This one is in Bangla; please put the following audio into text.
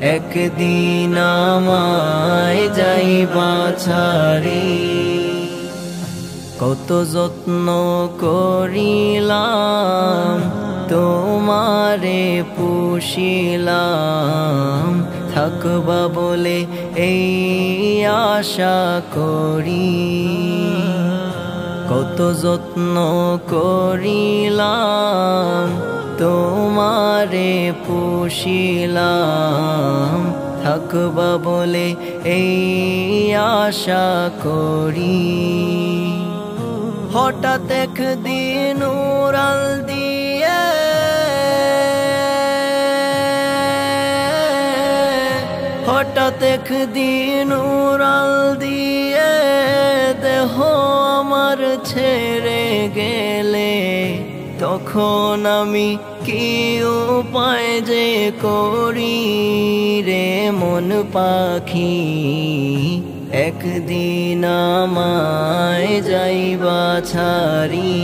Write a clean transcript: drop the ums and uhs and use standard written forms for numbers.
একদিন আমায় যাইবা ছাড়ি। কত যত্ন করিলাম তোমারে পুষিলাম, থাকবা বলে এই আশা করি। কত যত্ন করিলাম তোমারে পুষিলাম, থাকবা বলে এই আশা করি। হঠাৎ একদিন উড়াল দিয়ে হঠাৎ একদিন উড়াল দিয়ে দেহ আমার ছেড়ে গেলে, তখন আমি কি উপায় যে করি রে মন পাখি। একদিন আমায় যাইবা ছাড়ি।